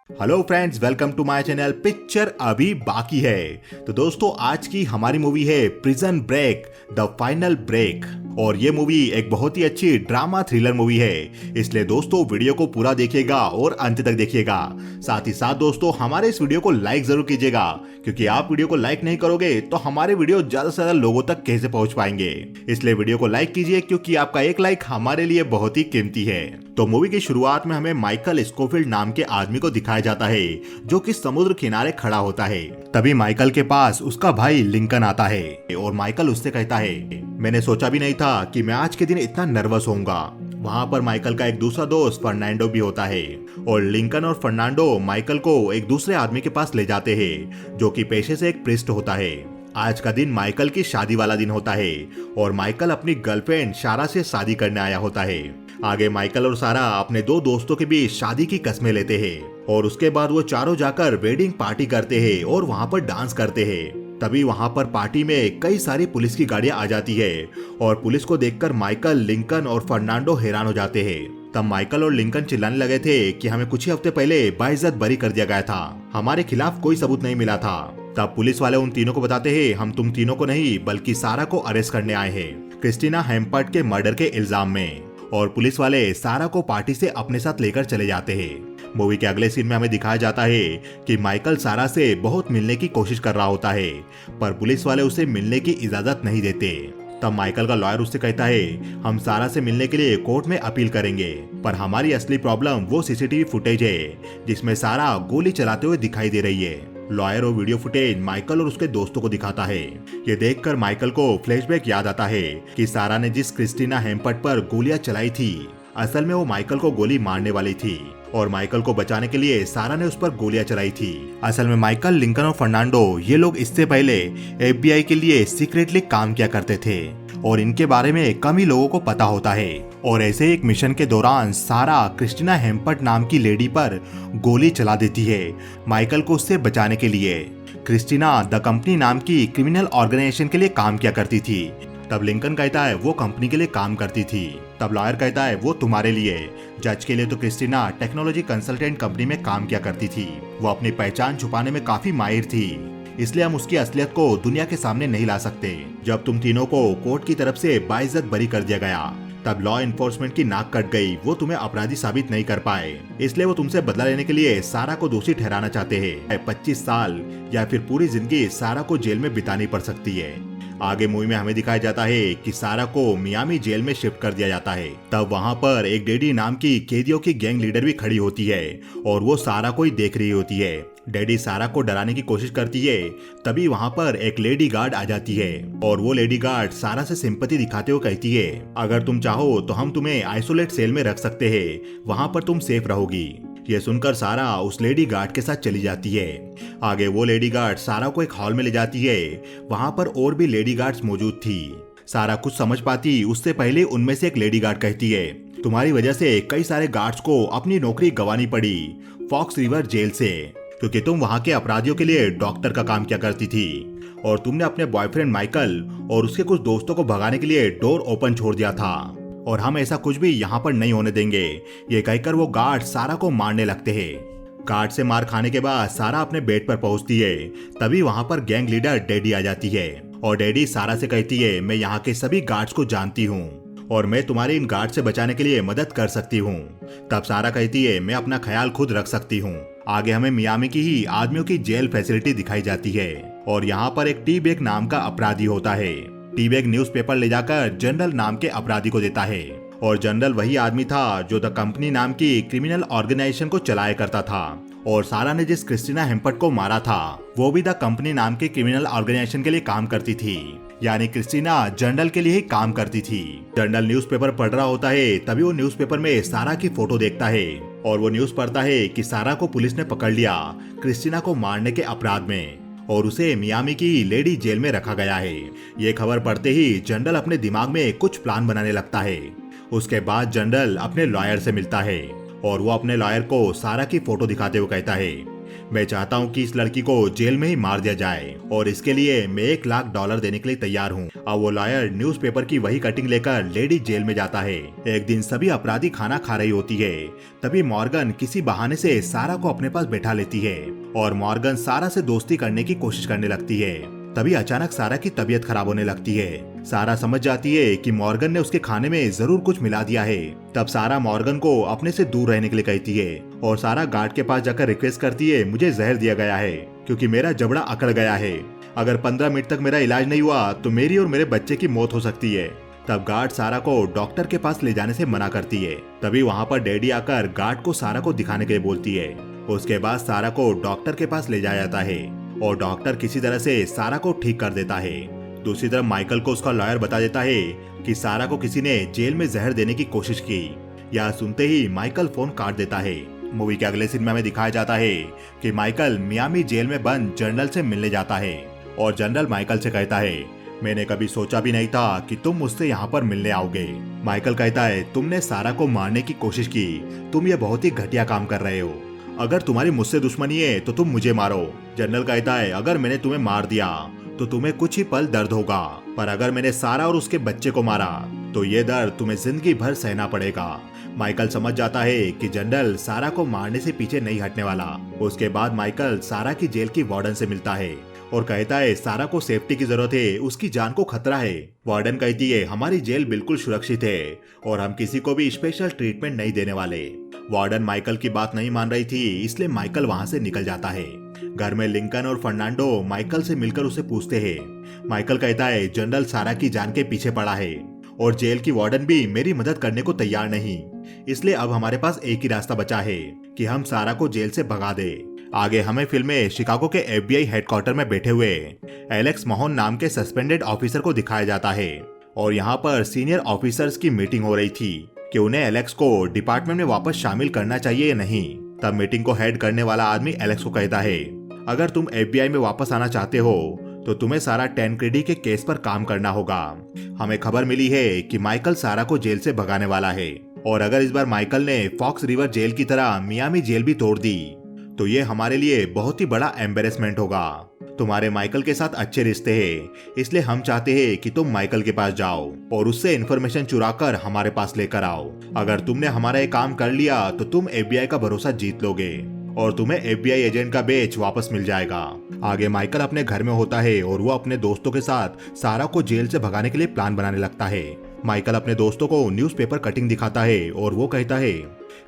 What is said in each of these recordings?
Hello friends, welcome to my channel. Picture अभी बाकी है। तो दोस्तों, आज की हमारी मूवी है prison break the final break. और ये मूवी एक बहुत ही अच्छी ड्रामा थ्रिलर मूवी है, इसलिए दोस्तों वीडियो को पूरा देखिएगा और अंत तक देखिएगा। साथ ही साथ दोस्तों, हमारे इस वीडियो को लाइक जरूर कीजिएगा, क्योंकि आप वीडियो को लाइक नहीं करोगे तो हमारे वीडियो ज्यादा से ज्यादा लोगों तक कैसे पहुंच पाएंगे। इसलिए वीडियो को लाइक कीजिए, क्योंकि आपका एक लाइक हमारे लिए बहुत ही कीमती है। तो मूवी की शुरुआत में हमें माइकल स्कोफील्ड नाम के आदमी को दिखाया जाता है, जो कि समुद्र किनारे खड़ा होता है। तभी माइकल के पास उसका भाई लिंकन आता है और माइकल उससे कहता है, मैंने सोचा भी नहीं था कि मैं आज के दिन इतना नर्वस होऊंगा। वहाँ पर माइकल का एक दूसरा दोस्त फर्नांडो भी होता है और लिंकन और फर्नांडो माइकल को एक दूसरे आदमी के पास ले जाते हैं, जो कि पेशे से एक प्रीस्ट होता है। आज का दिन माइकल की शादी वाला दिन होता है और माइकल अपनी गर्लफ्रेंड सारा से शादी करने आया होता है। आगे माइकल और सारा अपने दो दोस्तों के बीच शादी की कस्में लेते हैं और उसके बाद वो चारों जाकर वेडिंग पार्टी करते हैं और वहाँ पर डांस करते हैं। तभी वहाँ पर पार्टी में कई सारी पुलिस की गाड़ियां आ जाती है और पुलिस को देखकर माइकल, लिंकन और फर्नांडो हैरान हो जाते हैं। तब माइकल और लिंकन चिल्लाने लगे थे कि हमें कुछ ही हफ्ते पहले बाइज्जत बरी कर दिया गया था, हमारे खिलाफ कोई सबूत नहीं मिला था। तब पुलिस वाले उन तीनों को बताते हैं, हम तुम तीनों को नहीं बल्कि सारा को अरेस्ट करने आए हैं, क्रिस्टीना हेम्पर्ट के मर्डर के इल्जाम में। और पुलिस वाले सारा को पार्टी से अपने साथ लेकर चले जाते हैं। मूवी के अगले सीन में हमें दिखाया जाता है कि माइकल सारा से बहुत मिलने की कोशिश कर रहा होता है, पर पुलिस वाले उसे मिलने की इजाजत नहीं देते। तब माइकल का लॉयर उससे कहता है, हम सारा से मिलने के लिए कोर्ट में अपील करेंगे, पर हमारी असली प्रॉब्लम वो सीसीटीवी फुटेज है जिसमें सारा गोली चलाते हुए दिखाई दे रही है। लॉयर और वीडियो फुटेज माइकल और उसके दोस्तों को दिखाता है। ये देखकर माइकल को फ्लैशबैक याद आता है कि सारा ने जिस क्रिस्टीना हेम्पर्ट पर गोलियां चलाई थी, असल में वो माइकल को गोली मारने वाली थी और माइकल को बचाने के लिए सारा ने उस पर गोलियां चलाई थी। असल में माइकल, लिंकन और फर्नांडो ये लोग इससे पहले एफबीआई के लिए सीक्रेटली काम किया करते थे और इनके बारे में कम ही लोगों को पता होता है। और ऐसे एक मिशन के दौरान सारा क्रिस्टीना हेम्पर्ट नाम की लेडी पर गोली चला देती है माइकल को उससे बचाने के लिए। क्रिस्टीना द कंपनी नाम की क्रिमिनल ऑर्गेनाइजेशन के लिए काम किया करती थी। तब लिंकन कहता है वो कंपनी के लिए काम करती थी। तब लॉयर कहता है वो तुम्हारे लिए। जज के लिए तो क्रिस्टीना टेक्नोलॉजी कंसल्टेंट कंपनी में काम किया करती थी। वो अपनी पहचान छुपाने में काफी माहिर थी, इसलिए हम उसकी असलियत को दुनिया के सामने नहीं ला सकते। जब तुम तीनों को कोर्ट की तरफ से बाइज्जत बरी कर दिया गया, तब लॉ इन्फोर्समेंट की नाक कट गई, वो तुम्हें अपराधी साबित नहीं कर पाए, इसलिए वो तुमसे बदला लेने के लिए सारा को दोषी ठहराना चाहते हैं। 25 साल या फिर पूरी जिंदगी सारा को जेल में बितानी पड़ सकती है। आगे मूवी में हमें दिखाया जाता है कि सारा को मियामी जेल में शिफ्ट कर दिया जाता है। तब वहाँ पर एक डैडी नाम की कैदियों की गैंग लीडर भी खड़ी होती है और वो सारा को ही देख रही होती है। डैडी सारा को डराने की कोशिश करती है, तभी वहाँ पर एक लेडी गार्ड आ जाती है और वो लेडी गार्ड सारा से सिंपैथी दिखाते हुए कहती है, अगर तुम चाहो तो हम तुम्हें आइसोलेट सेल में रख सकते हैं, वहाँ पर तुम सेफ रहोगी। ये सुनकर सारा उस लेडी गार्ड के साथ चली जाती है। आगे वो लेडी गार्ड सारा को एक हॉल में ले जाती है। वहाँ पर और भी लेडी गार्ड्स मौजूद थी। सारा कुछ समझ पाती उससे पहले उनमें से एक लेडी गार्ड कहती है, तुम्हारी वजह से कई सारे गार्ड्स को अपनी नौकरी गंवानी पड़ी फॉक्स रिवर जेल से, क्योंकि तुम वहाँ के अपराधियों के लिए डॉक्टर का काम किया करती थी और तुमने अपने बॉयफ्रेंड माइकल और उसके कुछ दोस्तों को भगाने के लिए डोर ओपन छोड़ दिया था और हम ऐसा कुछ भी यहाँ पर नहीं होने देंगे। ये कहकर वो गार्ड सारा को मारने लगते हैं। गार्ड से मार खाने के बाद सारा अपने बेड पर पहुंचती है। तभी वहाँ पर गैंग लीडर डैडी आ जाती है और डैडी सारा से कहती है, मैं यहाँ के सभी गार्ड्स को जानती हूँ और मैं तुम्हारे इन गार्ड से बचाने के लिए मदद कर सकती हूँ। तब सारा कहती है, मैं अपना ख्याल खुद रख सकती हूँ। आगे हमें मियामी की ही आदमियों की जेल फैसिलिटी दिखाई जाती है और यहाँ पर एक टी बैग नाम का अपराधी होता है। टी बैग न्यूज़पेपर ले जाकर जनरल नाम के अपराधी को देता है और जनरल वही आदमी था जो द कंपनी नाम की क्रिमिनल ऑर्गेनाइजेशन को चलाया करता था और सारा ने जिस क्रिस्टीना हेम्पर्ट को मारा था वो भी द कंपनी नाम के क्रिमिनल ऑर्गेनाइजेशन के लिए काम करती थी, यानी क्रिस्टीना जनरल के लिए ही काम करती थी। जनरल न्यूज़पेपर पढ़ रहा होता है, तभी वो न्यूज़पेपर में सारा की फोटो देखता है और वो न्यूज़ पढ़ता है कि सारा को पुलिस ने पकड़ लिया क्रिस्टीना को मारने के अपराध में और उसे मियामी की लेडी जेल में रखा गया है। ये खबर पढ़ते ही जनरल अपने दिमाग में कुछ प्लान बनाने लगता है। उसके बाद जनरल अपने लॉयर से मिलता है और वो अपने लॉयर को सारा की फोटो दिखाते हुए कहता है, मैं चाहता हूँ कि इस लड़की को जेल में ही मार दिया जाए और इसके लिए मैं $1 लाख देने के लिए तैयार हूँ। अब वो लॉयर न्यूज़पेपर की वही कटिंग लेकर लेडी जेल में जाता है। एक दिन सभी अपराधी खाना खा रही होती है, तभी मॉर्गन किसी बहाने से सारा को अपने पास बैठा लेती है और मॉर्गन सारा से दोस्ती करने की कोशिश करने लगती है। तभी अचानक सारा की तबीयत खराब होने लगती है। सारा समझ जाती है कि मॉर्गन ने उसके खाने में जरूर कुछ मिला दिया है। तब सारा मॉर्गन को अपने से दूर रहने के लिए कहती है और सारा गार्ड के पास जाकर रिक्वेस्ट करती है, मुझे जहर दिया गया है क्योंकि मेरा जबड़ा अकड़ गया है। अगर 15 मिनट तक मेरा इलाज नहीं हुआ तो मेरी और मेरे बच्चे की मौत हो सकती है। तब गार्ड सारा को डॉक्टर के पास ले जाने से मना करती है। तभी वहाँ पर डैडी आकर गार्ड को सारा को दिखाने के लिए बोलती है। उसके बाद सारा को डॉक्टर के पास ले जाया जाता है और डॉक्टर किसी तरह से सारा को ठीक कर देता है। दूसरी तरफ माइकल को उसका लॉयर बता देता है कि सारा को किसी ने जेल में जहर देने की कोशिश की। यह सुनते ही माइकल फोन काट देता है। मूवी के अगले सीन में हमें दिखाया जाता है कि माइकल मियामी जेल में बंद जनरल से मिलने जाता है और जनरल माइकल से कहता है, मैंने कभी सोचा भी नहीं था कि तुम मुझसे यहाँ पर मिलने आओगे। माइकल कहता है, तुमने सारा को मारने की कोशिश की, तुम ये बहुत ही घटिया काम कर रहे हो। अगर तुम्हारी मुझसे दुश्मनी है तो तुम मुझे मारो। जनरल कहता है, अगर मैंने तुम्हें मार दिया तो तुम्हें कुछ ही पल दर्द होगा, पर अगर मैंने सारा और उसके बच्चे को मारा तो ये दर्द तुम्हें जिंदगी भर सहना पड़ेगा। माइकल समझ जाता है कि जनरल सारा को मारने से पीछे नहीं हटने वाला। उसके बाद माइकल सारा की जेल की वार्डन से मिलता है और कहता है, सारा को सेफ्टी की जरूरत है, उसकी जान को खतरा है। वार्डन कहती है, हमारी जेल बिल्कुल सुरक्षित है और हम किसी को भी स्पेशल ट्रीटमेंट नहीं देने वाले। वार्डन माइकल की बात नहीं मान रही थी, इसलिए माइकल वहां से निकल जाता है। घर में लिंकन और फर्नांडो माइकल से मिलकर उसे पूछते हैं। माइकल कहता है, जनरल सारा की जान के पीछे पड़ा है और जेल की वार्डन भी मेरी मदद करने को तैयार नहीं, इसलिए अब हमारे पास एक ही रास्ता बचा है कि हम सारा को जेल से भगा दे। आगे हमें फिल्म में शिकागो के FBI हेडक्वार्टर में बैठे हुए एलेक्स मोहन नाम के सस्पेंडेड ऑफिसर को दिखाया जाता है और यहाँ पर सीनियर ऑफिसर्स की मीटिंग हो रही थी कि उन्हें एलेक्स को डिपार्टमेंट में वापस शामिल करना चाहिए या नहीं। तब मीटिंग को हेड करने वाला आदमी एलेक्स को कहता है, अगर तुम FBI में वापस आना चाहते हो तो तुम्हें सारा टैनक्रेडी के केस पर काम करना होगा। हमें खबर मिली है कि माइकल सारा को जेल से भगाने वाला है और अगर इस बार माइकल ने फॉक्स रिवर जेल की तरह मियामी जेल भी तोड़ दी तो ये हमारे लिए बहुत ही बड़ा एम्बेरसमेंट होगा। तुम्हारे माइकल के साथ अच्छे रिश्ते हैं, इसलिए हम चाहते हैं कि तुम माइकल के पास जाओ और उससे इन्फॉर्मेशन चुरा कर हमारे पास लेकर आओ। अगर तुमने हमारा ये काम कर लिया तो तुम FBI का भरोसा जीत लोगे और तुम्हें FBI एजेंट का बेच वापस मिल जाएगा। आगे माइकल अपने घर में होता है और वो अपने दोस्तों के साथ सारा को जेल से भगाने के लिए प्लान बनाने लगता है। माइकल अपने दोस्तों को न्यूज़पेपर कटिंग दिखाता है और वो कहता है,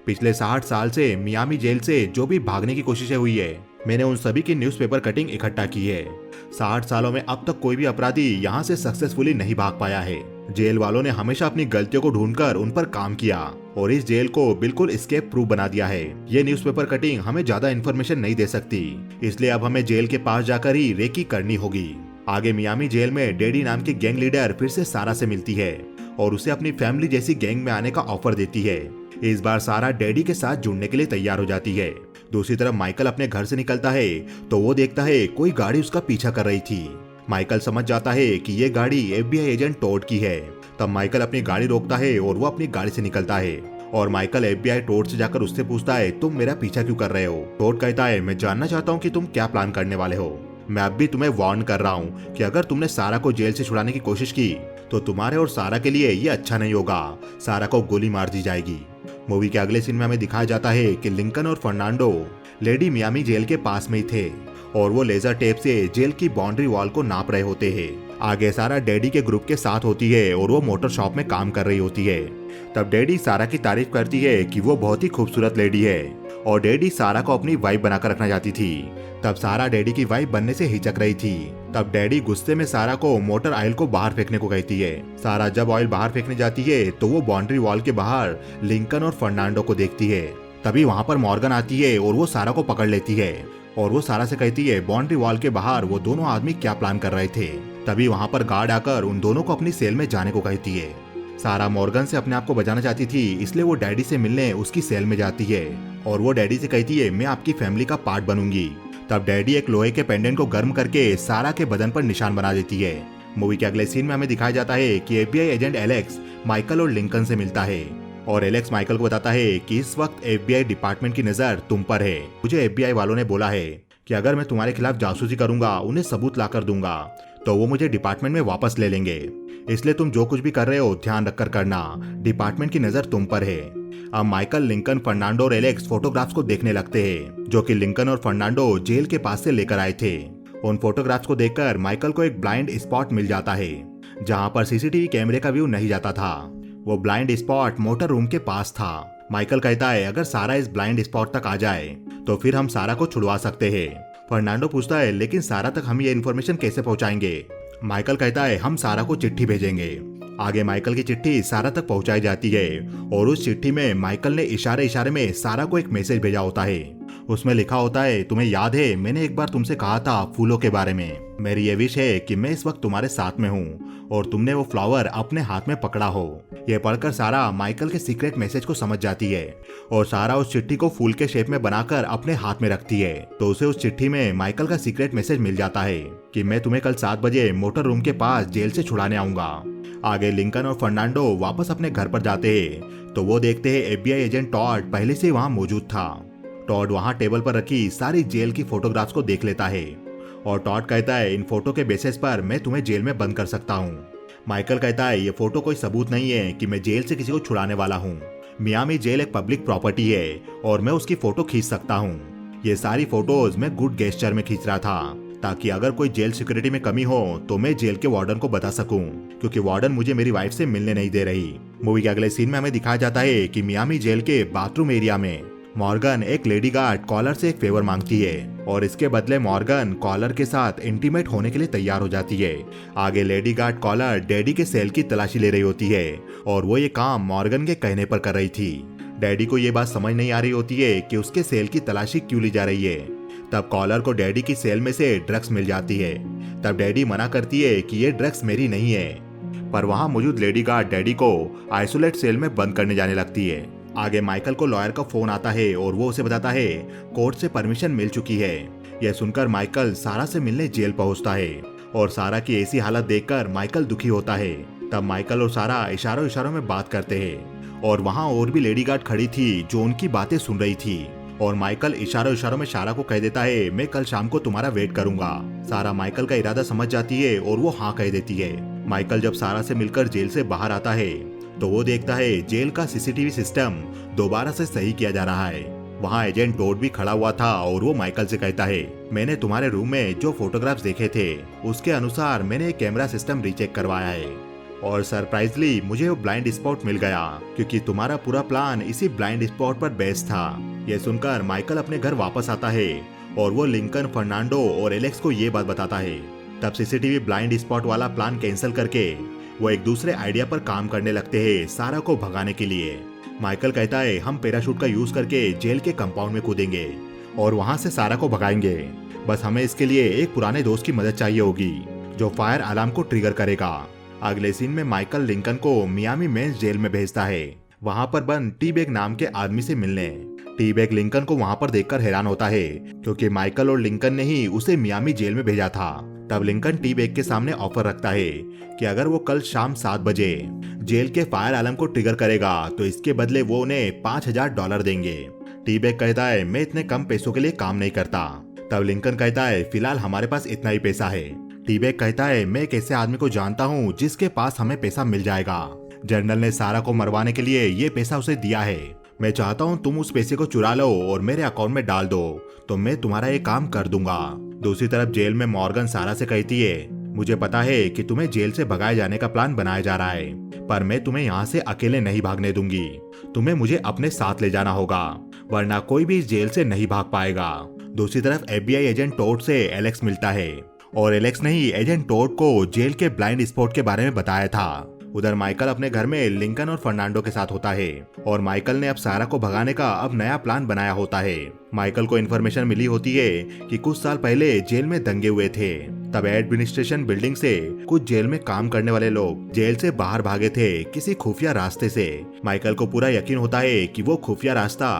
पिछले 60 साल से मियामी जेल से जो भी भागने की कोशिशें हुई है, मैंने उन सभी की न्यूज़पेपर कटिंग इकट्ठा की है। 60 सालों में अब तक कोई भी अपराधी यहाँ से सक्सेसफुली नहीं भाग पाया है। जेल वालों ने हमेशा अपनी गलतियों को ढूंढकर उन पर काम किया और इस जेल को बिल्कुल एस्केप प्रूफ बना दिया है। ये न्यूज़पेपर कटिंग हमें ज्यादा इन्फॉर्मेशन नहीं दे सकती, इसलिए अब हमें जेल के पास जाकर ही रेकी करनी होगी। आगे मियामी जेल में डैडी नाम की गैंग लीडर फिर से सारा से मिलती है और उसे अपनी फैमिली जैसी गैंग में आने का ऑफर देती है। इस बार सारा डैडी के साथ जुड़ने के लिए तैयार हो जाती है। दूसरी तरफ माइकल अपने घर से निकलता है तो वो देखता है कोई गाड़ी उसका पीछा कर रही थी। माइकल समझ जाता है कि ये गाड़ी FBI एजेंट टोड की है। तब माइकल अपनी गाड़ी रोकता है और वो अपनी गाड़ी से निकलता है और माइकल FBI टोड से जाकर उससे पूछता है, तुम मेरा पीछा क्यों कर रहे हो? टोड कहता है, मैं जानना चाहता हूँ कि तुम क्या प्लान करने वाले हो। मैं अब भी तुम्हें वार्न कर रहा हूँ कि अगर तुमने सारा को जेल से छुड़ाने की कोशिश की तो तुम्हारे और सारा के लिए ये अच्छा नहीं होगा। सारा को गोली मार दी जाएगी। मूवी के अगले सीन में हमें दिखाया जाता है कि लिंकन और फर्नांडो लेडी मियामी जेल के पास में ही थे और वो लेजर टेप से जेल की बाउंड्री वॉल को नाप रहे होते हैं। आगे सारा डैडी के ग्रुप के साथ होती है और वो मोटर शॉप में काम कर रही होती है। तब डैडी सारा की तारीफ करती है कि वो बहुत ही खूबसूरत लेडी है और डैडी सारा को अपनी वाइफ बनाकर रखना चाहती थी। तब सारा डैडी की वाइफ बनने से हिचक रही थी। तब डैडी गुस्से में सारा को मोटर ऑयल को बाहर फेंकने को कहती है। सारा जब ऑयल बाहर फेंकने जाती है तो वो बाउंड्री वॉल के बाहर लिंकन और फर्नांडो को देखती है। तभी वहाँ पर मॉर्गन आती है और वो सारा को पकड़ लेती है और वो सारा से कहती है, बाउंड्री वॉल के बाहर वो दोनों आदमी क्या प्लान कर रहे थे। तभी वहाँ पर गार्ड आकर उन दोनों को अपनी सेल में जाने को कहती है। सारा मॉर्गन से अपने आप को बचाना चाहती थी, इसलिए वो डैडी से मिलने उसकी सेल में जाती है और वो डैडी से कहती है, मैं आपकी फैमिली का पार्ट बनूंगी। तब डैडी एक लोहे के पेंडेंट को गर्म करके सारा के बदन पर निशान बना देती है। मूवी के अगले सीन में हमें दिखाया जाता है कि FBI एजेंट एलेक्स माइकल और लिंकन से मिलता है और एलेक्स माइकल को बताता है कि इस वक्त FBI डिपार्टमेंट की नजर तुम पर है। मुझे FBI वालों ने बोला है कि अगर मैं तुम्हारे खिलाफ जासूसी करूंगा, उन्हें सबूत लाकर दूंगा, तो वो मुझे डिपार्टमेंट में वापस ले लेंगे। इसलिए तुम जो कुछ भी कर रहे हो ध्यान रखकर करना, डिपार्टमेंट की नजर तुम पर है। अब माइकल, लिंकन, फर्नांडो और एलेक्स फोटोग्राफ्स को देखने लगते हैं जो कि लिंकन और फर्नांडो जेल के पास से लेकर आए थे। उन फोटोग्राफ्स को देखकर माइकल को एक ब्लाइंड स्पॉट मिल जाता है जहां पर CCTV कैमरे का व्यू नहीं जाता था। वो ब्लाइंड स्पॉट मोटर रूम के पास था। माइकल कहता है अगर सारा इस ब्लाइंड स्पॉट तक आ जाए तो फिर हम सारा को छुड़वा सकते हैं। फर्नांडो पूछता है लेकिन सारा तक हम ये इन्फॉर्मेशन कैसे पहुंचाएंगे? माइकल कहता है हम सारा को चिट्ठी भेजेंगे। आगे माइकल की चिट्ठी सारा तक पहुंचाई जाती है और उस चिट्ठी में माइकल ने इशारे इशारे में सारा को एक मैसेज भेजा होता है। उसमें लिखा होता है, तुम्हें याद है मैंने एक बार तुमसे कहा था फूलों के बारे में। मेरी ये विश है कि मैं इस वक्त तुम्हारे साथ में हूँ और तुमने वो फ्लावर अपने हाथ में पकड़ा हो। यह पढ़कर सारा माइकल के सीक्रेट मैसेज को समझ जाती है और सारा उस चिट्ठी को फूल के शेप में बनाकर अपने हाथ में रखती है। तो उसे उस चिट्ठी में माइकल का सीक्रेट मैसेज मिल जाता है कि मैं तुम्हें कल 7 बजे मोटर रूम के पास जेल से छुड़ाने आऊंगा। आगे लिंकन और फर्नांडो वापस अपने घर पर जाते हैं तो वो देखते हैं FBI एजेंट टॉड पहले से वहां मौजूद था। टॉड वहां टेबल पर रखी सारी जेल की फोटोग्राफ्स को देख लेता है और टॉड कहता है इन फोटो के बेसिस पर मैं तुम्हें जेल में बंद कर सकता हूँ। माइकल कहता है ये फोटो कोई सबूत नहीं है कि मैं जेल से किसी को छुड़ाने वाला हूँ। मियामी जेल एक पब्लिक प्रॉपर्टी है और मैं उसकी फोटो खींच सकता हूँ। ये सारी फोटोज मैं गुड गेस्चर में खींच रहा था ताकि अगर कोई जेल सिक्योरिटी में कमी हो तो मैं जेल के वार्डन को बता सकूं, क्योंकि वार्डन मुझे मेरी वाइफ से मिलने नहीं दे रही। मूवी के अगले सीन में हमें दिखाया जाता है कि मियामी जेल के बाथरूम एरिया में मॉर्गन एक लेडी गार्ड कॉलर से एक फेवर मांगती है और इसके बदले मॉर्गन कॉलर के साथ इंटीमेट होने के लिए तैयार हो जाती है। आगे लेडी गार्ड कॉलर डैडी के सेल की तलाशी ले रही होती है और वो ये काम मॉर्गन के कहने पर कर रही थी। डैडी को ये बात समझ नहीं आ रही होती है कि उसके सेल की तलाशी क्यों ली जा रही है। तब कॉलर को डैडी की सेल में से ड्रग्स मिल जाती है। तब डैडी मना करती है कि ये ड्रग्स मेरी नहीं है, पर वहां मौजूद लेडी गार्ड डैडी को आइसोलेट सेल में बंद करने जाने लगती है। आगे माइकल को लॉयर का फोन आता है और वो उसे बताता है कोर्ट से परमिशन मिल चुकी है। यह सुनकर माइकल सारा से मिलने जेल पहुंचता है और सारा की ऐसी हालत देखकर माइकल दुखी होता है। तब माइकल और सारा इशारों इशारों में बात करते हैं और वहां और भी लेडी गार्ड खड़ी थी जो उनकी बातें सुन रही थी और माइकल इशारों इशारों में सारा को कह देता है मैं कल शाम को तुम्हारा वेट करूंगा। सारा माइकल का इरादा समझ जाती है और वो हाँ कह देती है। माइकल जब सारा से मिलकर जेल से बाहर आता है तो वो देखता है जेल का CCTV सिस्टम दोबारा से सही किया जा रहा है। वहाँ एजेंट टॉड भी खड़ा हुआ था और वो माइकल से कहता है मैंने तुम्हारे रूम में जो फोटोग्राफ्स देखे थे उसके अनुसार मैंने एक कैमरा सिस्टम रीचेक करवाया है और सरप्राइजली मुझे वो ब्लाइंड स्पॉट मिल गया क्योंकि तुम्हारा पूरा प्लान इसी ब्लाइंड स्पॉट पर बेस्ड था। यह सुनकर माइकल अपने घर वापस आता है और वो लिंकन, फर्नांडो और एलेक्स को ये बात बताता है। तब CCTV ब्लाइंड स्पॉट वाला प्लान कैंसिल करके वो एक दूसरे आइडिया पर काम करने लगते हैं सारा को भगाने के लिए। माइकल कहता है हम पैराशूट का यूज करके जेल के कंपाउंड में कूदेंगे और वहां से सारा को भगाएंगे। बस हमें इसके लिए एक पुराने दोस्त की मदद चाहिए होगी जो फायर अलार्म को ट्रिगर करेगा। अगले सीन में माइकल लिंकन को मियामी मेंस जेल में भेजता है वहां पर बंद टी-बैग नाम के आदमी से मिलने। टी-बैग लिंकन को वहां पर देखकर हैरान होता है क्योंकि माइकल और लिंकन ने ही उसे मियामी जेल में भेजा था। तब लिंकन टी-बैग के सामने ऑफर रखता है कि अगर वो कल शाम 7 बजे जेल के फायर अलार्म को ट्रिगर करेगा तो इसके बदले वो उन्हें $5000 देंगे। टी-बैग कहता है मैं इतने कम पैसों के लिए काम नहीं करता। तब लिंकन कहता है फिलहाल हमारे पास इतना ही पैसा है। टी-बैग कहता है मैं एक ऐसे आदमी को जानता हूँ जिसके पास हमें पैसा मिल जाएगा। जनरल ने सारा को मरवाने के लिए ये पैसा उसे दिया है। मैं चाहता हूँ तुम उस पैसे को चुरा लो और मेरे अकाउंट में डाल दो तो मैं तुम्हारा ये काम कर दूंगा। दूसरी तरफ जेल में मॉर्गन सारा से कहती है मुझे पता है कि तुम्हें जेल से भगाए जाने का प्लान बनाया जा रहा है, पर मैं तुम्हें यहाँ से अकेले नहीं भागने दूंगी। तुम्हें मुझे अपने साथ ले जाना होगा वरना कोई भी इस जेल से नहीं भाग पाएगा। दूसरी तरफ FBI एजेंट टॉड से एलेक्स मिलता है और एलेक्स ने ही एजेंट टॉड को जेल के ब्लाइंड स्पॉट के बारे में बताया था। उधर माइकल अपने घर में लिंकन और फर्नांडो के साथ होता है और माइकल ने अब सारा को भगाने का अब नया प्लान बनाया होता है। माइकल को इन्फॉर्मेशन मिली होती है कि कुछ साल पहले जेल में दंगे हुए थे। तब एडमिनिस्ट्रेशन बिल्डिंग से कुछ जेल में काम करने वाले लोग जेल से बाहर भागे थे किसी खुफिया रास्ते से। माइकल को पूरा यकीन होता है कि वो खुफिया रास्ता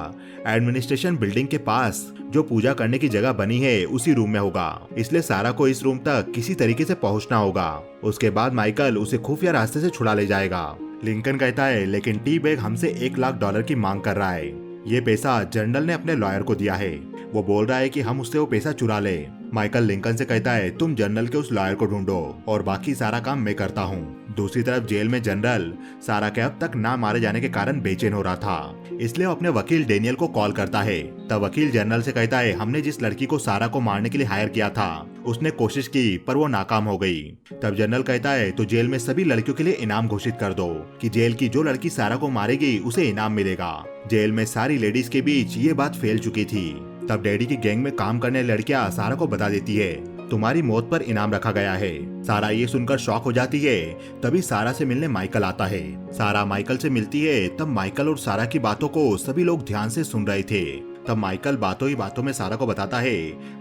एडमिनिस्ट्रेशन बिल्डिंग के पास जो पूजा करने की जगह बनी है उसी रूम में होगा, इसलिए सारा को इस रूम तक किसी तरीके से पहुंचना होगा। उसके बाद माइकल उसे खुफिया रास्ते से छुड़ा ले जाएगा। लिंकन कहता है लेकिन टी बैग हमसे $1 लाख की मांग कर रहा है। ये पैसा जनरल ने अपने लॉयर को दिया है। वो बोल रहा है कि हम उससे वो पैसा चुरा ले। माइकल लिंकन से कहता है तुम जनरल के उस लॉयर को ढूंढो और बाकी सारा काम मैं करता हूँ। दूसरी तरफ जेल में जनरल सारा के अब तक ना मारे जाने के कारण बेचैन हो रहा था, इसलिए वो अपने वकील डेनियल को कॉल करता है। तब वकील जनरल से कहता है हमने जिस लड़की को सारा को मारने के लिए हायर किया था उसने कोशिश की पर वो नाकाम हो गई। तब जनरल कहता है तो जेल में सभी लड़कियों के लिए इनाम घोषित कर दो कि जेल की जो लड़की सारा को मारेगी उसे इनाम मिलेगा। जेल में सारी लेडीज के बीच ये बात फैल चुकी थी। तब डैडी की गैंग में काम करने लड़कियां सारा को बता देती है तुम्हारी मौत पर इनाम रखा गया है। सारा ये सुनकर शॉक हो जाती है। तभी सारा से मिलने माइकल आता है। सारा माइकल से मिलती है। तब माइकल और सारा की बातों को सभी लोग ध्यान से सुन रहे थे। तब माइकल बातों ही बातों में सारा को बताता है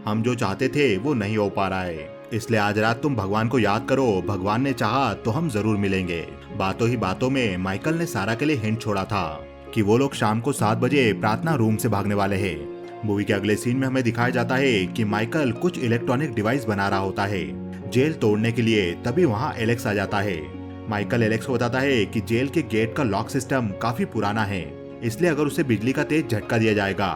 हम जो चाहते थे वो नहीं हो पा रहा है, इसलिए आज रात तुम भगवान को याद करो, भगवान ने चाहा तो हम जरूर मिलेंगे। बातों ही बातों में माइकल ने सारा के लिए हिंट छोड़ा था कि वो लोग शाम को 7 बजे प्रार्थना रूम से भागने वाले हैं। मूवी के अगले सीन में हमें दिखाया जाता है कि माइकल कुछ इलेक्ट्रॉनिक डिवाइस बना रहा होता है जेल तोड़ने के लिए। तभी वहाँ एलेक्स आ जाता है। माइकल एलेक्स को बताता है कि जेल के गेट का लॉक सिस्टम काफी पुराना है, इसलिए अगर उसे बिजली का तेज झटका दिया जाएगा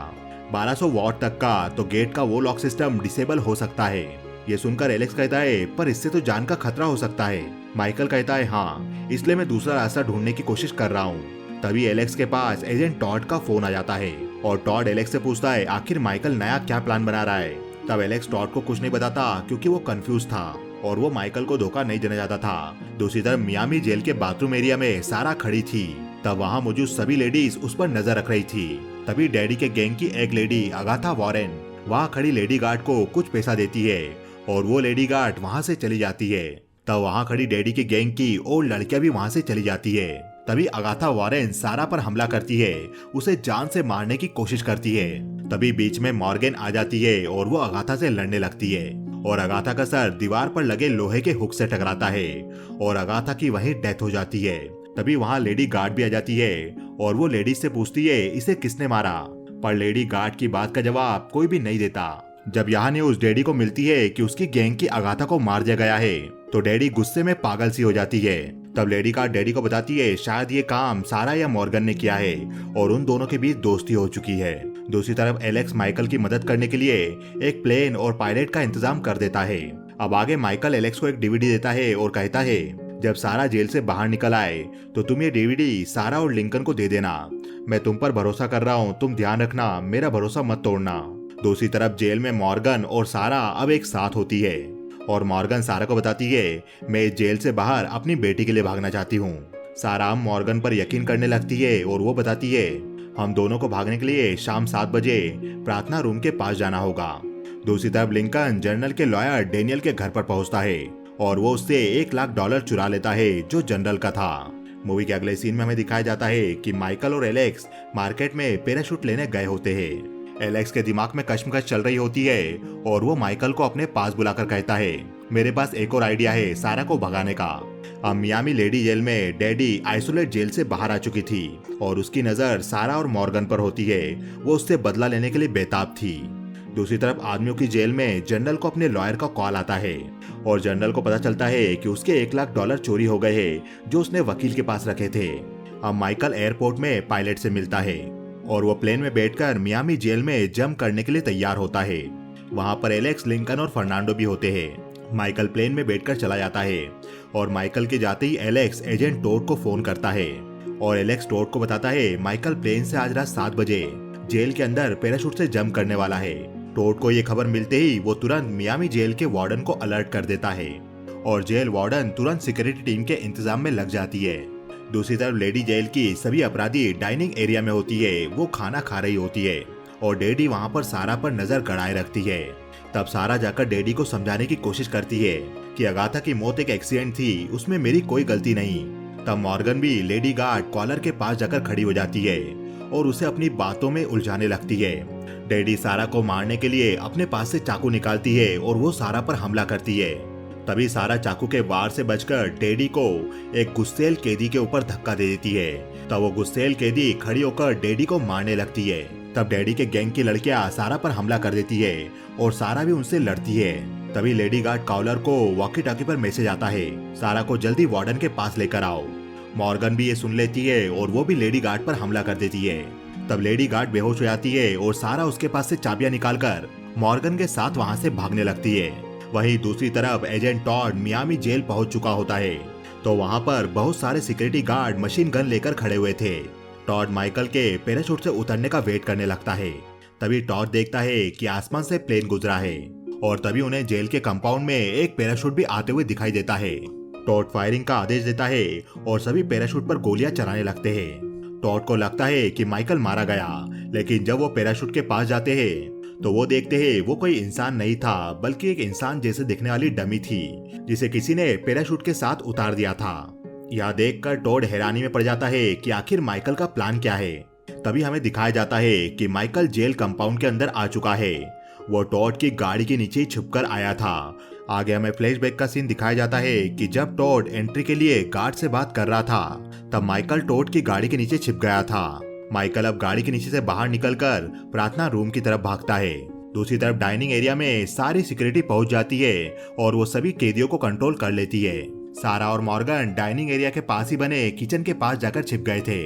1200 वॉट तक का, तो गेट का वो लॉक सिस्टम डिसेबल हो सकता है। ये सुनकर एलेक्स कहता है पर इससे तो जान का खतरा हो सकता है। माइकल कहता है हाँ, इसलिए मैं दूसरा रास्ता ढूंढने की कोशिश कर रहा हूँ। तभी एलेक्स के पास एजेंट टॉड का फोन आ जाता है और टॉड एलेक्स से पूछता है आखिर माइकल नया क्या प्लान बना रहा है। तब एलेक्स टॉड को कुछ नहीं बताता क्योंकि वो कंफ्यूज था और वो माइकल को धोखा नहीं देना चाहता था। दूसरी तरफ मियामी जेल के बाथरूम एरिया में सारा खड़ी थी। तब वहाँ मौजूद सभी लेडीज उस पर नजर रख रही थी। तभी डैडी के गैंग की एक लेडी अगाथा वॉरेन वहाँ खड़ी लेडी गार्ड को कुछ पैसा देती है और वो लेडी गार्ड वहाँ से चली जाती है। तब वहाँ खड़ी डैडी के गैंग की और लड़कियां भी वहाँ से चली जाती है। तभी अगाथा वॉरेन सारा पर हमला करती है, उसे जान से मारने की कोशिश करती है। तभी बीच में मॉर्गन आ जाती है और वो अगाथा से लड़ने लगती है और अगाथा का सर दीवार पर लगे लोहे के हुक से टकराता है और अगाथा की वहीं डेथ हो जाती है। तभी वहाँ लेडी गार्ड भी आ जाती है और वो लेडीज से पूछती है इसे किसने मारा, पर लेडी गार्ड की बात का जवाब कोई भी नहीं देता। जब यहाँ न्यूज डैडी को मिलती है कि उसकी गैंग की अगाथा को मार दिया गया है तो डैडी गुस्से में पागल सी हो जाती है। तब लेडी गार्ड डैडी को बताती है शायद ये काम सारा या मॉर्गन ने किया है और उन दोनों के बीच दोस्ती हो चुकी है। दूसरी तरफ एलेक्स माइकल की मदद करने के लिए एक प्लेन और पायलट का इंतजाम कर देता है। अब आगे माइकल एलेक्स को एक डीवीडी देता है और कहता है जब सारा जेल से बाहर निकल आए तो तुम ये डीवीडी सारा और लिंकन को दे देना। मैं तुम पर भरोसा कर रहा हूँ, तुम ध्यान रखना, मेरा भरोसा मत तोड़ना। दूसरी तरफ जेल में मॉर्गन और सारा अब एक साथ होती है और मॉर्गन सारा को बताती है मैं इस जेल से बाहर अपनी बेटी के लिए भागना चाहती हूँ। सारा मॉर्गन पर यकीन करने लगती है और वो बताती है हम दोनों को भागने के लिए शाम 7 बजे प्रार्थना रूम के पास जाना होगा। दूसरी तरफ लिंकन जनरल के लॉयर डेनियल के घर पर पहुंचता है और वो उससे $1 लाख चुरा लेता है जो जनरल का था। मूवी के अगले सीन में हमें दिखाया जाता है कि माइकल और एलेक्स मार्केट में पैराशूट लेने गए होते हैं। एलेक्स के दिमाग में कश्मकश चल रही होती है और वो माइकल को अपने पास बुलाकर कहता है मेरे पास एक और आइडिया है सारा को भगाने का। अब मियामी लेडी जेल में डैडी आइसोलेट जेल से बाहर आ चुकी थी और उसकी नजर सारा और मॉर्गन पर होती है। वो उससे बदला लेने के लिए बेताब थी। दूसरी तरफ आदमियों की जेल में जनरल को अपने लॉयर का कॉल आता है और जनरल को पता चलता है कि उसके $1 लाख चोरी हो गए हैं जो उसने वकील के पास रखे थे। अब माइकल एयरपोर्ट में पायलट से मिलता है और वो प्लेन में बैठकर मियामी जेल में जंप करने के लिए तैयार होता है। वहाँ पर एलेक्स, लिंकन और फर्नांडो भी होते हैं। माइकल प्लेन में बैठकर चला जाता है और माइकल के जाते ही एलेक्स एजेंट टोड को फोन करता है और एलेक्स टोड को बताता है माइकल प्लेन से आज रात 7 बजे जेल के अंदर पैराशूट से जंप करने वाला है। टोड को ये खबर मिलते ही वो तुरंत मियामी जेल के वार्डन को अलर्ट कर देता है और जेल वार्डन तुरंत सिक्योरिटी टीम के इंतजाम में लग जाती है। दूसरी तरफ लेडी जेल की सभी अपराधी डाइनिंग एरिया में होती है, वो खाना खा रही होती है और डैडी वहाँ पर सारा पर नजर गड़ाए रखती है। तब सारा जाकर डैडी को समझाने की कोशिश करती है कि अगाथा की मौत एक एक्सीडेंट थी, उसमें मेरी कोई गलती नहीं। तब मॉर्गन भी लेडी गार्ड कॉलर के पास जाकर खड़ी हो जाती है और उसे अपनी बातों में उलझाने लगती है। डैडी सारा को मारने के लिए अपने पास से चाकू निकालती है और वो सारा पर हमला करती है। तभी सारा चाकू के वार से बचकर डैडी को एक गुस्सेल कैदी के ऊपर धक्का दे देती है। तब वो गुस्सेल कैदी खड़ी होकर डैडी को मारने लगती है। तब डैडी के गैंग की लड़कियां सारा पर हमला कर देती है और सारा भी उनसे लड़ती है। तभी लेडी गार्ड कॉलर को वॉकी टॉकी पर मैसेज आता है सारा को जल्दी वार्डन के पास लेकर आओ। मॉर्गन भी ये सुन लेती है और वो भी लेडी गार्ड पर हमला कर देती है। तब लेडी गार्ड बेहोश हो जाती है और सारा उसके पास से चाबियां निकालकर मॉर्गन के साथ वहां से भागने लगती है। वहीं दूसरी तरफ एजेंट टॉड मियामी जेल पहुंच चुका होता है, तो वहां पर बहुत सारे सिक्योरिटी गार्ड मशीन गन लेकर खड़े हुए थे। टॉड माइकल के पैराशूट से उतरने का वेट करने लगता है। तभी टॉड देखता है कि आसमान से प्लेन गुजरा है और तभी उन्हें जेल के कंपाउंड में एक पैराशूट भी आते हुए दिखाई देता है। टॉड फायरिंग का आदेश देता है और सभी पैराशूट पर गोलियां चलाने लगते हैं। टॉड को लगता है कि माइकल मारा गया, लेकिन जब वो पैराशूट के पास जाते हैं तो वो देखते हैं वो कोई इंसान नहीं था, बल्कि एक इंसान जैसे दिखने वाली डमी थी जिसे किसी ने पैराशूट के साथ उतार दिया था। यह देखकर टॉड हैरानी में पड़ जाता है कि आखिर माइकल का प्लान क्या है। तभी हमें दिखाया जाता है कि माइकल जेल कंपाउंड के अंदर आ चुका है। वो टॉड की गाड़ी के नीचे छुपकर आया था। आगे हमें फ्लैशबैक का सीन दिखाया जाता है कि जब टॉड एंट्री के लिए गार्ड से बात कर रहा था तब माइकल टॉड की गाड़ी के नीचे छिप गया था। माइकल अब गाड़ी के नीचे से बाहर निकलकर प्रार्थना रूम की तरफ भागता है। दूसरी तरफ डाइनिंग एरिया में सारी सिक्योरिटी पहुंच जाती है और वो सभी कैदियों को कंट्रोल कर लेती है। सारा और मॉर्गन डाइनिंग एरिया के पास ही बने किचन के पास जाकर छिप गए थे।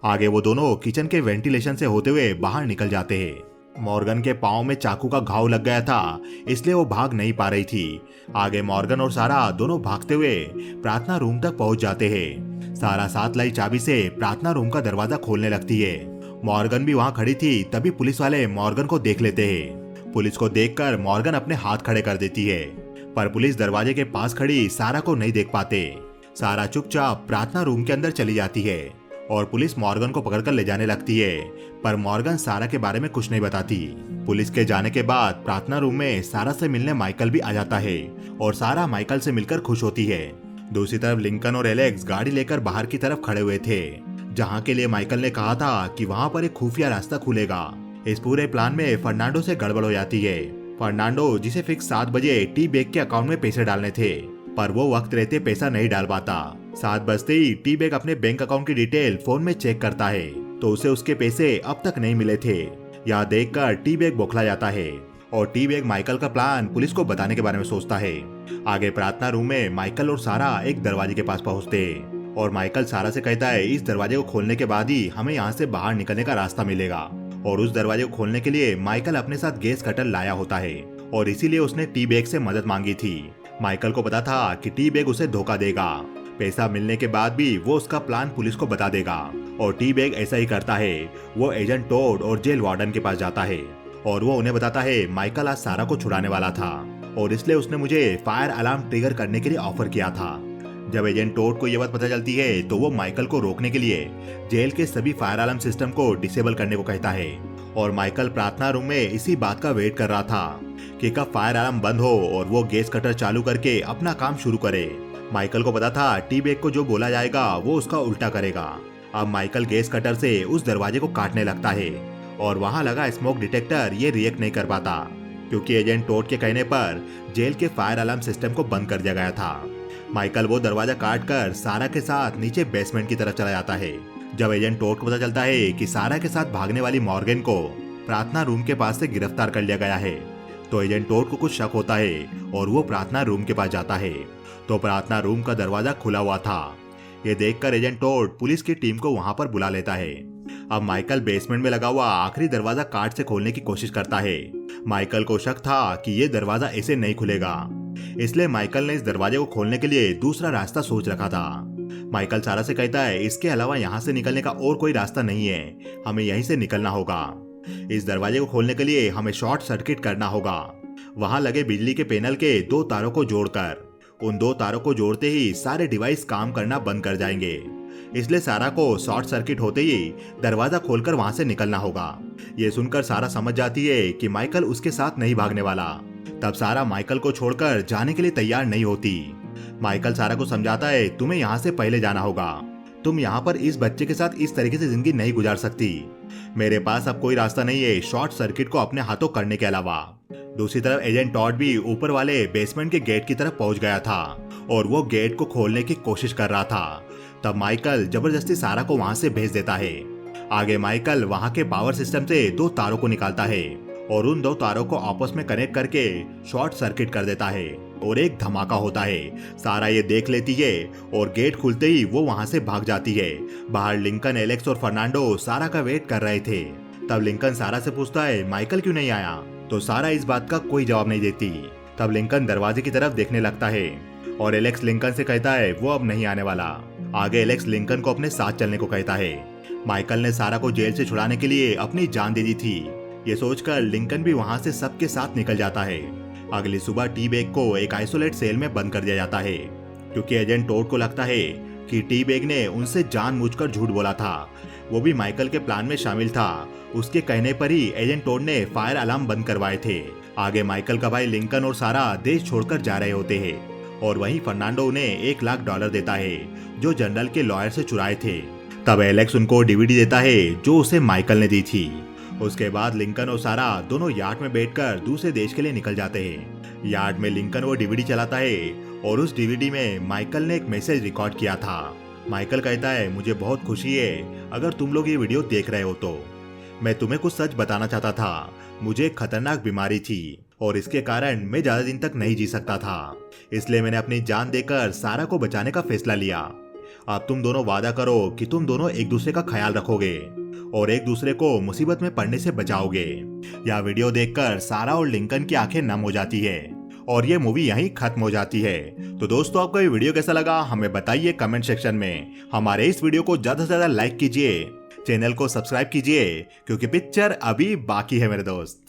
आगे वो दोनों किचन के वेंटिलेशन से होते हुए बाहर निकल जाते हैं। मॉर्गन के पांव में चाकू का घाव लग गया था, इसलिए वो भाग नहीं पा रही थी। आगे मॉर्गन और सारा दोनों भागते हुए प्रार्थना रूम तक पहुंच जाते हैं। सारा साथ लाई चाबी से प्रार्थना रूम का दरवाजा खोलने लगती है। मॉर्गन भी वहां खड़ी थी। तभी पुलिस वाले मॉर्गन को देख लेते हैं। पुलिस को देखकर मॉर्गन अपने हाथ खड़े कर देती है, पर पुलिस दरवाजे के पास खड़ी सारा को नहीं देख पाते। सारा चुपचाप प्रार्थना रूम के अंदर चली जाती है और पुलिस मॉर्गन को पकड़कर ले जाने लगती है, पर मॉर्गन सारा के बारे में कुछ नहीं बताती। पुलिस के जाने के बाद प्रार्थना रूम में सारा से मिलने माइकल भी आ जाता है और सारा माइकल से मिलकर खुश होती है। दूसरी तरफ लिंकन और एलेक्स गाड़ी लेकर बाहर की तरफ खड़े हुए थे, जहाँ के लिए माइकल ने कहा था कि वहाँ पर एक खुफिया रास्ता खुलेगा। इस पूरे प्लान में फर्नांडो से गड़बड़ हो जाती है। फर्नांडो जिसे फिक्स 7 बजे टी बैग के अकाउंट में पैसे डालने थे, पर वो वक्त रहते पैसा नहीं डाल पाता। 7 बजते ही टी बैग अपने बैंक अकाउंट की डिटेल फोन में चेक करता है तो उसे उसके पैसे अब तक नहीं मिले थे। यह देखकर टी बैग बौखला जाता है और टी बैग माइकल का प्लान पुलिस को बताने के बारे में सोचता है। आगे प्रार्थना रूम में माइकल और सारा एक दरवाजे के पास पहुंचते हैं और माइकल सारा से कहता है इस दरवाजे को खोलने के बाद ही हमें यहाँ से बाहर निकलने का रास्ता मिलेगा। और उस दरवाजे को खोलने के लिए माइकल अपने साथ गैस कटर लाया होता है और इसीलिए उसने टी बैग से मदद मांगी थी। माइकल को पता था कि टी बैग उसे धोखा देगा। पैसा मिलने के बाद भी वो उसका प्लान पुलिस को बता देगा और टी बैग ऐसा ही करता है। वो एजेंट टॉड और जेल वार्डन के पास जाता है और वो उन्हें बताता है माइकल आज सारा को छुड़ाने वाला था और इसलिए उसने मुझे फायर अलार्म ट्रिगर करने के लिए ऑफर किया था। जब एजेंट टॉड को यह बात पता चलती है तो वो माइकल को रोकने के लिए जेल के सभी फायर अलार्म सिस्टम को डिसेबल करने को कहता है और माइकल प्रार्थना रूम में इसी बात का वेट कर रहा था कि कब फायर अलार्म बंद हो और वो गैस कटर चालू करके अपना काम शुरू करे। माइकल को पता था टी बैग को जो बोला जाएगा वो उसका उल्टा करेगा। अब माइकल गैस कटर से उस दरवाजे को काटने लगता है और वहां लगा स्मोक डिटेक्टर ये रिएक्ट नहीं कर पाता क्योंकि एजेंट टॉड के कहने पर जेल के फायर अलार्म सिस्टम को बंद कर दिया गया था। माइकल वो दरवाजा काट कर सारा के साथ नीचे बेसमेंट की तरफ चला जाता है। जब एजेंट टॉड को पता चलता है कि सारा के साथ भागने वाली मॉर्गन को प्रार्थना रूम के पास से गिरफ्तार कर लिया गया है तो एजेंट टॉड को कुछ शक होता है और वो प्रार्थना रूम के पास जाता है तो प्रार्थना रूम का दरवाजा खुला हुआ था। ये देखकर एजेंट टॉड पुलिस की टीम को वहां पर बुला लेता है। अब माइकल बेसमेंट में लगा हुआ आखिरी दरवाजा काट से खोलने की कोशिश करता है। माइकल को शक था कि ये दरवाजा ऐसे नहीं खुलेगा, इसलिए माइकल ने इस दरवाजे को खोलने के लिए दूसरा रास्ता सोच रखा था। माइकल सारा से कहता है इसके अलावा यहाँ से निकलने का और कोई रास्ता नहीं है, हमें यहीं से निकलना होगा। इस दरवाजे को खोलने के लिए हमें शॉर्ट सर्किट करना होगा। वहां लगे बिजली के पैनल के 2 तारों को जोड़कर उन 2 तारों को जोड़ते ही सारे डिवाइस काम करना बंद कर जाएंगे, इसलिए सारा को शॉर्ट सर्किट होते ही दरवाजा खोलकर वहां से निकलना होगा। ये सुनकर सारा समझ जाती है कि माइकल उसके साथ नहीं भागने वाला। तब सारा माइकल को छोड़कर जाने के लिए तैयार नहीं होती। माइकल सारा को समझाता है तुम्हें यहाँ से पहले जाना होगा, तुम यहाँ पर इस बच्चे के साथ इस तरीके से जिंदगी नहीं गुजार सकती। मेरे पास अब कोई रास्ता नहीं है शॉर्ट सर्किट को अपने हाथों करने के अलावा। दूसरी तरफ एजेंट टॉड भी ऊपर वाले बेसमेंट के गेट की तरफ पहुंच गया था और वो गेट को खोलने की कोशिश कर रहा था। तब माइकल जबरदस्ती सारा को वहां से भेज देता है। आगे माइकल वहां के पावर सिस्टम से 2 तारों को निकालता है और उन 2 तारों को आपस में कनेक्ट करके शॉर्ट सर्किट कर देता है और एक धमाका होता है। सारा ये देख लेती है और गेट खुलते ही वो वहाँ से भाग जाती है। बाहर लिंकन, एलेक्स और फर्नांडो सारा का वेट कर रहे थे। तब लिंकन सारा से पूछता है माइकल क्यों नहीं आया, तो सारा इस बात का कोई जवाब नहीं देती। तब लिंकन दरवाजे की तरफ देखने लगता है और एलेक्स लिंकन से कहता है वो अब नहीं आने वाला। आगे एलेक्स लिंकन को अपने साथ चलने को कहता है। माइकल ने सारा को जेल से छुड़ाने के लिए अपनी जान दे दी थी। ये सोचकर लिंकन भी वहाँ से सबके साथ निकल जाता है। अगली सुबह टी बैग को एक आइसोलेट सेल में बंद कर दिया जाता है, क्योंकि एजेंट टोड को लगता है कि टी बैग ने उनसे जानबूझकर झूठ बोला था। वो भी माइकल के प्लान में शामिल था। उसके कहने पर ही एजेंट टोड ने फायर अलार्म बंद करवाए थे। आगे माइकल का भाई लिंकन और सारा देश छोड़कर जा रहे होते हैं और वहीं फर्नांडो उन्हें $1 लाख देता है जो जनरल के लॉयर से चुराए थे। तब एलेक्स उनको डीवीडी देता है जो उसे माइकल ने दी थी। उसके बाद लिंकन और सारा दोनों यार्ड में बैठकर दूसरे देश के लिए निकल जाते हैं। यार्ड में लिंकन वो डीवीडी चलाता है और उस डीवीडी में माइकल ने एक मैसेज रिकॉर्ड किया था। माइकल कहता है मुझे बहुत खुशी है अगर तुम लोग ये वीडियो देख रहे हो तो। मैं तुम्हें कुछ सच बताना चाहता था। मुझे एक खतरनाक बीमारी थी और इसके कारण मैं ज्यादा दिन तक नहीं जी सकता था, इसलिए मैंने अपनी जान देकर सारा को बचाने का फैसला लिया। अब तुम दोनों वादा करो कि तुम दोनों एक दूसरे का ख्याल रखोगे और एक दूसरे को मुसीबत में पड़ने से बचाओगे। यह वीडियो देखकर सारा और लिंकन की आंखें नम हो जाती है और ये मूवी यहीं खत्म हो जाती है। तो दोस्तों आपको ये वीडियो कैसा लगा हमें बताइए कमेंट सेक्शन में। हमारे इस वीडियो को ज्यादा से ज्यादा लाइक कीजिए, चैनल को सब्सक्राइब कीजिए क्योंकि पिक्चर अभी बाकी है मेरे दोस्त।